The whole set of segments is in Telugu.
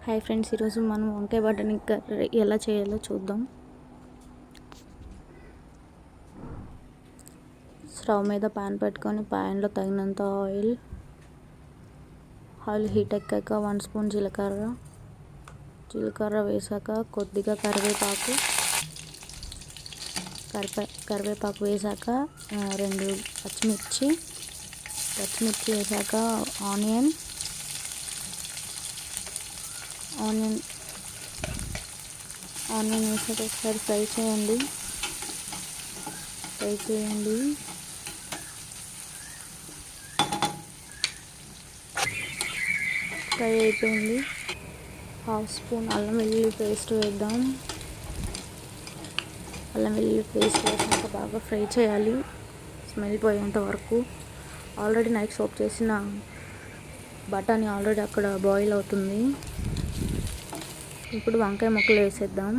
హాయ్ ఫ్రెండ్స్, ఈరోజు మనం వంకాయ బఠానీ కర్రీ ఎలా చేయాలో చూద్దాం. స్టవ్ మీద పాన్ పెట్టుకొని ప్యాన్లో తగినంత ఆయిల్ హీట్ ఎక్కాక 1 స్పూన్ జీలకర్ర వేసాక కొద్దిగా కరివేపాకు వేసాక 2 పచ్చిమిర్చి వేసాక ఆనియన్ వేసాక ఒకసారి ఫ్రై చేయండి. ఫ్రై అయిపోయింది. 1/2 స్పూన్ అల్లం వెల్లుల్లి పేస్ట్ వేద్దాం. అల్లం వెల్లుల్లి పేస్ట్ వేసాక బాగా ఫ్రై చేయాలి, స్మెల్ పోయేంత వరకు. ఆల్రెడీ నైట్ సోప్ చేసిన బఠానీ ఆల్రెడీ అక్కడ బాయిల్ అవుతుంది. ఇప్పుడు వంకాయ ముక్కలు వేసేద్దాం.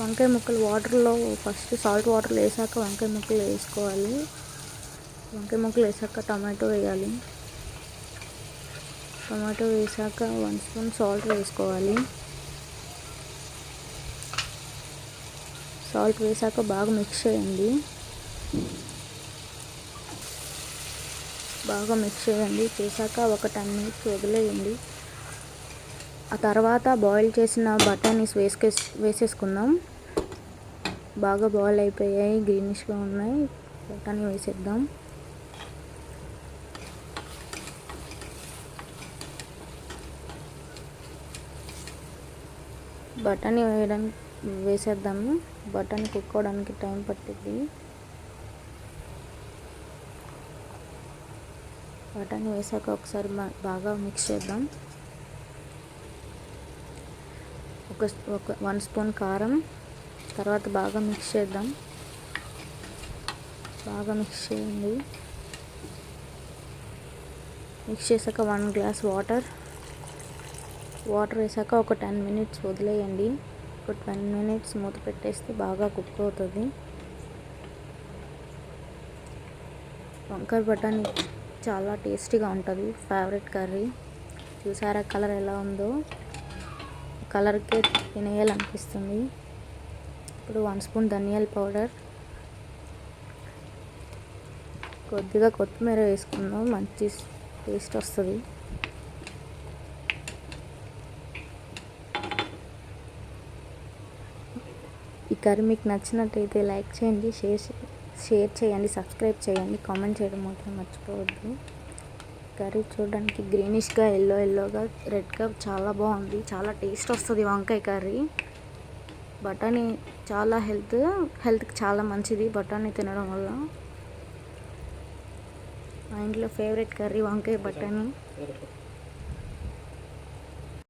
వంకాయ ముక్కలు వాటర్లో ఫస్ట్ సాల్ట్ వాటర్లో వేసాక వంకాయ ముక్కలు వేసుకోవాలి. వంకాయ ముక్కలు వేసాక టమాటో వేయాలి. టమాటో వేసాక 1 స్పూన్ సాల్ట్ వేసుకోవాలి. సాల్ట్ వేసాక బాగా మిక్స్ చేయండి. చేసాక ఒక 10 మినిట్స్ వదిలేయండి. ఆ తర్వాత బాయిల్ చేసిన బఠానీస్ వేసేసుకుందాం. బాగా బాయిల్ అయిపోయాయి, గ్రీనిష్గా ఉన్నాయి. బఠానీ వేసేద్దాం. వేసేద్దాము. బఠానీ కుక్ అవ్వడానికి టైం పట్టింది. బఠానీ వేసాక ఒకసారి బాగా మిక్స్ చేద్దాం. ఒక 1 స్పూన్ కారం, తర్వాత బాగా మిక్స్ చేద్దాం. బాగా మిక్స్ చేయండి. మిక్స్ చేసాక 1 గ్లాస్ వాటర్ వేసాక ఒక 10 మినిట్స్ వదిలేయండి. ఒక 10 మినిట్స్ మూత పెట్టేస్తే బాగా కుక్ అవుతుంది. వంకాయ బఠానీ చాలా టేస్టీగా ఉంటుంది. Favourite curry. చూసారా కలర్ ఎలా ఉందో? కలర్కే తినేయాలనిపిస్తుంది. ఇప్పుడు 1 స్పూన్ ధనియాల పౌడర్, కొద్దిగా కొత్తిమీర వేసుకుందాం, మంచి టేస్ట్ వస్తుంది. ఈ కర్రీ మీకు నచ్చినట్టయితే లైక్ చేయండి, షేర్ చేయండి, సబ్స్క్రైబ్ చేయండి, కామెంట్ చేయడం మాత్రం మర్చిపోవద్దు. కర్రీ చూడడానికి గ్రీనిష్గా, ఎల్లోగా, రెడ్గా చాలా బాగుంది. చాలా టేస్ట్ వస్తుంది వంకాయ కర్రీ. బఠానీ చాలా హెల్త్కి చాలా మంచిది బఠానీ తినడం వల్ల. మా ఇంట్లో ఫేవరెట్ కర్రీ వంకాయ బఠానీ.